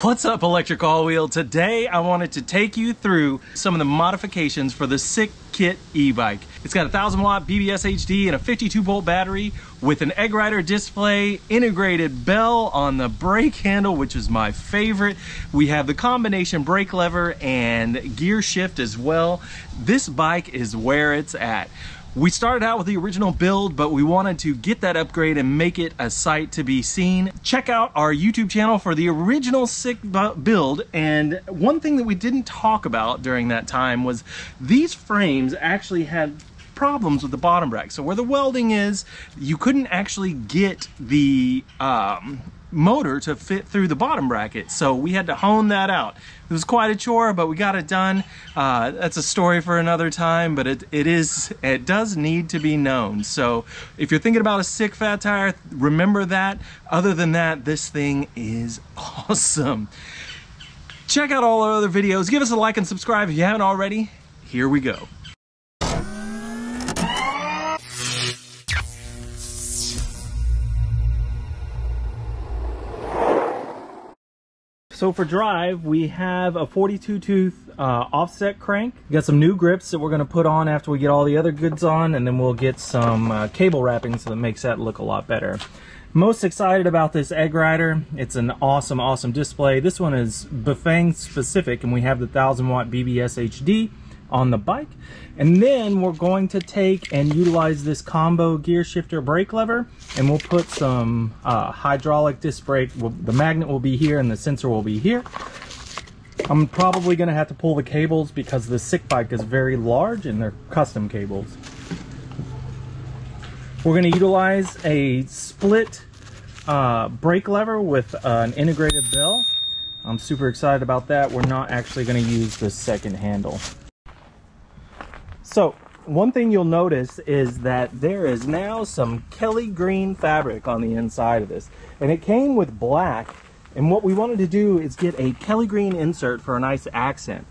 What's up, Electric All Wheel? Today I wanted to take you through some of the modifications for the Sikk Kit e-bike. It's got a 1000W BBSHD and a 52V battery with an EggRider display, integrated bell on the brake handle, which is my favorite. We have the combination brake lever and gear shift as well. This bike is where it's at. We started out with the original build, but we wanted to get that upgrade and make it a sight to be seen. Check out our YouTube channel for the original Sikk build. And one thing that we didn't talk about during that time was these frames actually had problems with the bottom bracket. So where the welding is, you couldn't actually get the motor to fit through the bottom bracket, so we had to hone that out. It was quite a chore, but we got it done. That's a story for another time, but it does need to be known. So if you're thinking about a Sikk fat tire, remember that. Other than that, this thing is awesome. Check out all our other videos. Give us a like and subscribe if you haven't already. Here we go. So for drive, we have a 42 tooth offset crank. We got some new grips that we're going to put on after we get all the other goods on, and then we'll get some cable wrapping so that makes that look a lot better. Most excited about this EggRider. It's an awesome display. This one is BAFANG specific, and we have the 1000W BBSHD on the bike. And then we're going to take and utilize this combo gear shifter brake lever, and we'll put some hydraulic disc brake. The magnet will be here and the sensor will be here. I'm probably going to have to pull the cables because the Sikk bike is very large and they're custom cables. We're going to utilize a split brake lever with an integrated bell. I'm super excited about that. We're not actually going to use the second handle. So one thing you'll notice is that there is now some Kelly green fabric on the inside of this, and it came with black, and what we wanted to do is get a Kelly green insert for a nice accent.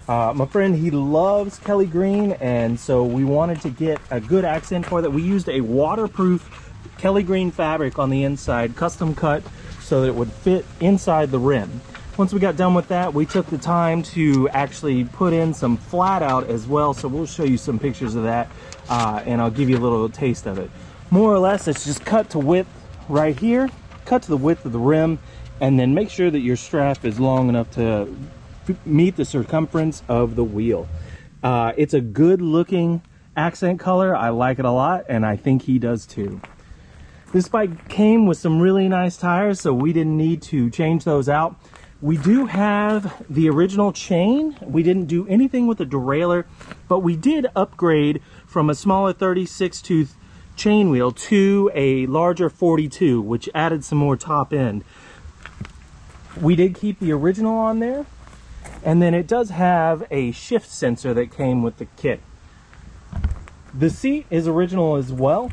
My friend, he loves Kelly green, and so we wanted to get a good accent for that. We used a waterproof Kelly green fabric on the inside, custom cut, so that it would fit inside the rim. Once we got done with that, we took the time to actually put in some flat out as well, so we'll show you some pictures of that, and I'll give you a little taste of it. More or less, it's just cut to width right here, cut to the width of the rim, and then make sure that your strap is long enough to meet the circumference of the wheel. It's a good looking accent color. I like it a lot, and I think he does too. This bike came with some really nice tires, so we didn't need to change those out. We do have the original chain. We didn't do anything with the derailleur, but we did upgrade from a smaller 36 tooth chain wheel to a larger 42, which added some more top end. We did keep the original on there, and then it does have a shift sensor that came with the kit. The seat is original as well,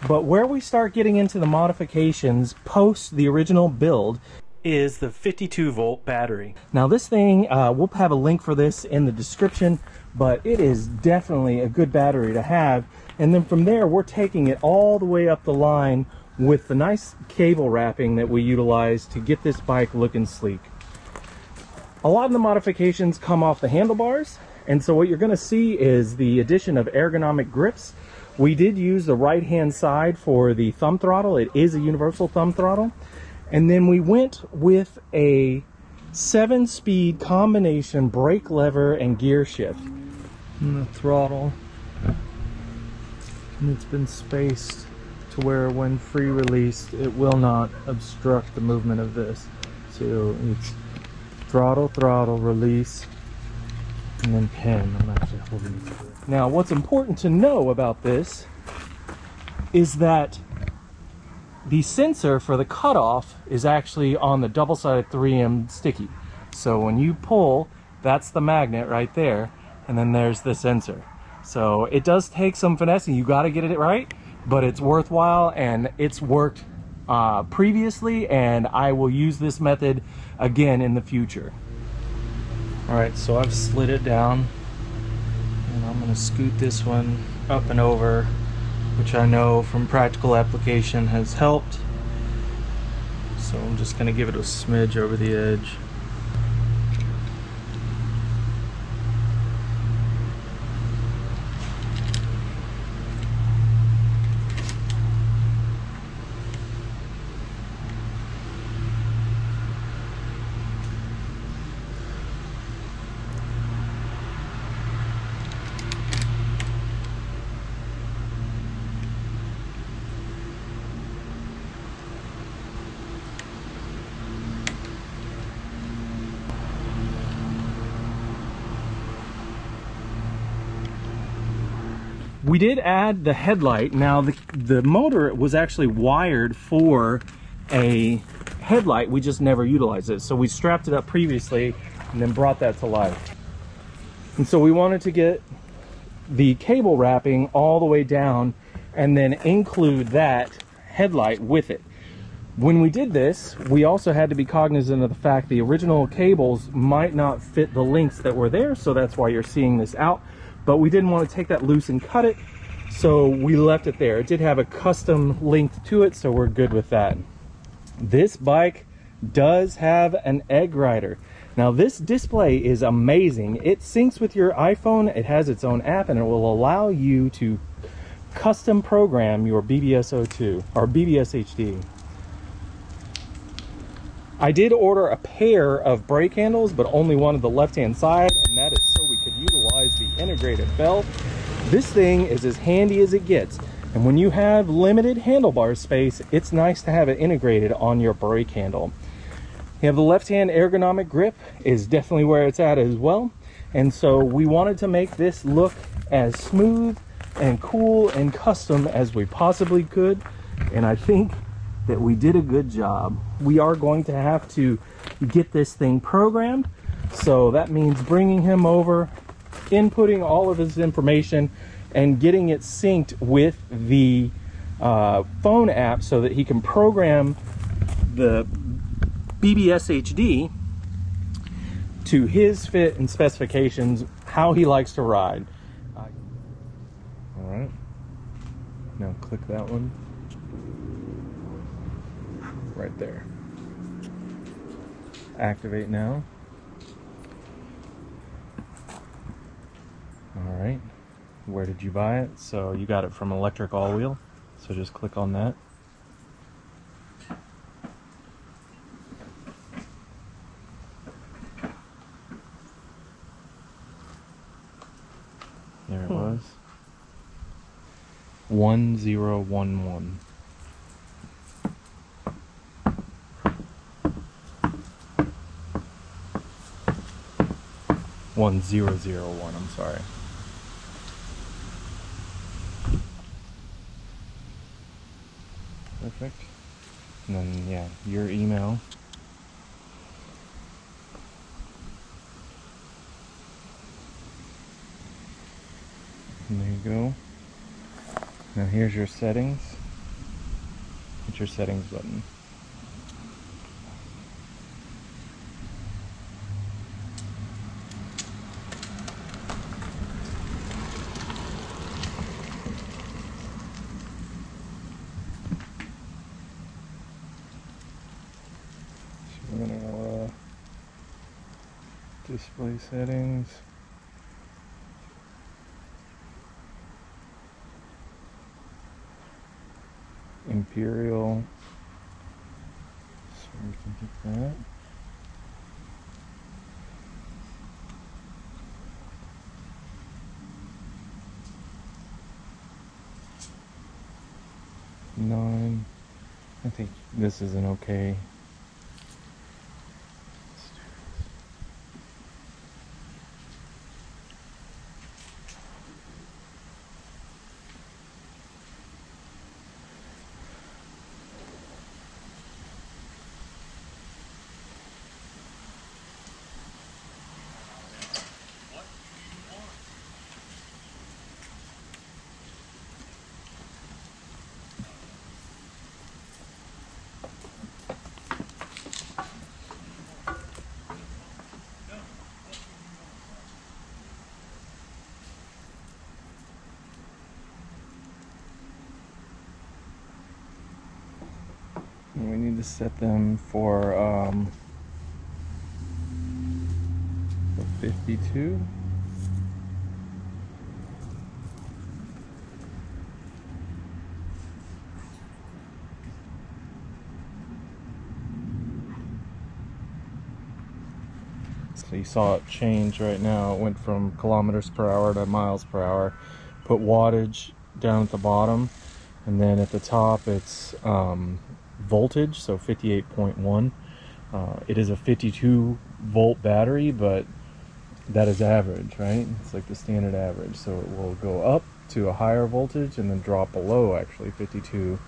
but where we start getting into the modifications post the original build is the 52V battery. Now this thing, we'll have a link for this in the description, but it is definitely a good battery to have. And then from there, we're taking it all the way up the line with the nice cable wrapping that we utilize to get this bike looking sleek. A lot of the modifications come off the handlebars, and so what you're going to see is the addition of ergonomic grips. We did use the right hand side for the thumb throttle. It is a universal thumb throttle. And then we went with a 7-speed combination brake lever and gear shift. And the throttle, and it's been spaced to where when free released it will not obstruct the movement of this. So it's throttle, throttle, release, and then pin. I'm actually holding it to it. Now what's important to know about this is that the sensor for the cutoff is actually on the double-sided 3M sticky. So when you pull, that's the magnet right there, and then there's the sensor. So it does take some finessing. You got to get it right, but it's worthwhile, and it's worked previously, and I will use this method again in the future. All right, so I've slid it down, and I'm going to scoot this one up and over, which I know from practical application has helped. So I'm just gonna give it a smidge over the edge. We did add the headlight. Now the motor was actually wired for a headlight. We just never utilized it. So we strapped it up previously and then brought that to life. And so we wanted to get the cable wrapping all the way down and then include that headlight with it. When we did this, we also had to be cognizant of the fact the original cables might not fit the links that were there, so that's why you're seeing this out. But we didn't want to take that loose and cut it, so we left it there. It did have a custom length to it, so we're good with that. This bike does have an EggRider. Now this display is amazing. It syncs with your iPhone, it has its own app, and it will allow you to custom program your BBSO2 or BBSHD. I did order a pair of brake handles, but only one of the left-hand side, and that is so we could utilize the integrated belt. This thing is as handy as it gets, and when you have limited handlebar space, it's nice to have it integrated on your brake handle. You have the left-hand ergonomic grip is definitely where it's at as well, and so we wanted to make this look as smooth and cool and custom as we possibly could, and I think that we did a good job. We are going to have to get this thing programmed, so that means bringing him over, inputting all of his information, and getting it synced with the phone app so that he can program the BBSHD to his fit and specifications, how he likes to ride. All right, now click that one. Right there. Activate now. All right. Where did you buy it? So you got it from Electric All Wheel. So just click on that. There it was. 1011. I'm sorry. Perfect. And then, yeah, your email. And there you go. Now here's your settings. Hit your settings button. We're gonna display settings. Imperial. So we can get that. Nine. I think this is an okay. And we need to set them for the 52. So you saw it change right now. It went from kilometers per hour to miles per hour. Put wattage down at the bottom, and then at the top it's voltage, so 58.1. It is a 52 volt battery, but that is average, right? It's like the standard average. So it will go up to a higher voltage and then drop below actually 52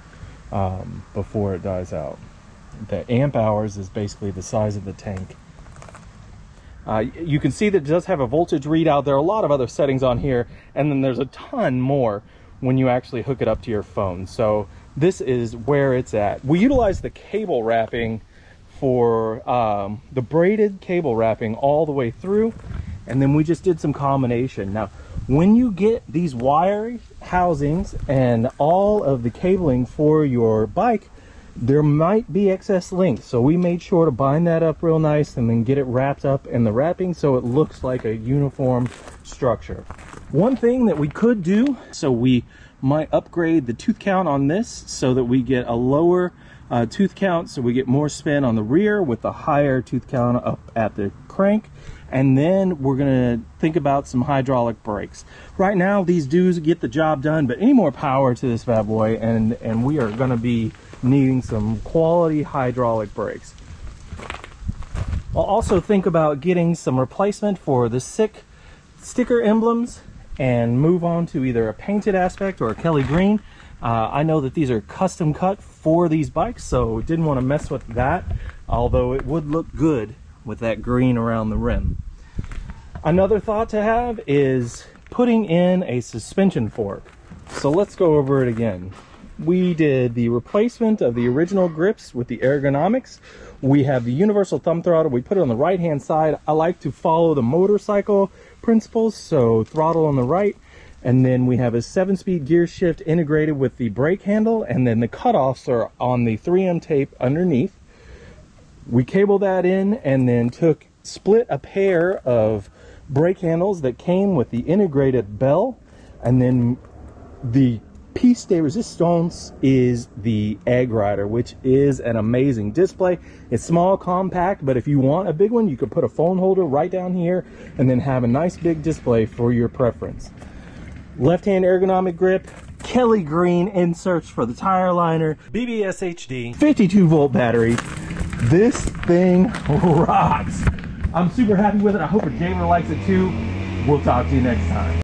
before it dies out. The amp hours is basically the size of the tank. You can see that it does have a voltage readout. There are a lot of other settings on here, and then there's a ton more when you actually hook it up to your phone. So this is where it's at. We utilize the cable wrapping for the braided cable wrapping all the way through, and then we just did some combination. Now, when you get these wire housings and all of the cabling for your bike, there might be excess length, so we made sure to bind that up real nice and then get it wrapped up in the wrapping so it looks like a uniform structure. One thing that we could do, so we might upgrade the tooth count on this so that we get a lower tooth count, so we get more spin on the rear with the higher tooth count up at the crank. And then we're gonna think about some hydraulic brakes. Right now these do get the job done, but any more power to this bad boy, and we are gonna be needing some quality hydraulic brakes. I'll also think about getting some replacement for the Sikk sticker emblems and move on to either a painted aspect or a Kelly green. I know that these are custom cut for these bikes, so didn't want to mess with that, although it would look good with that green around the rim. Another thought to have is putting in a suspension fork. So let's go over it again. We did the replacement of the original grips with the ergonomics. We have the universal thumb throttle. We put it on the right hand side. I like to follow the motorcycle principles, so throttle on the right, and then we have a 7-speed gear shift integrated with the brake handle, and then the cutoffs are on the 3M tape underneath. We cabled that in and then split a pair of brake handles that came with the integrated bell, and then the piece de resistance is the EggRider, which is an amazing display. It's small, compact, but if you want a big one, you could put a phone holder right down here and then have a nice big display for your preference. Left-hand ergonomic grip, Kelly green inserts for the tire liner, BBSHD, 52 volt battery. This thing rocks. I'm super happy with it. I hope a gamer likes it too. We'll talk to you next time.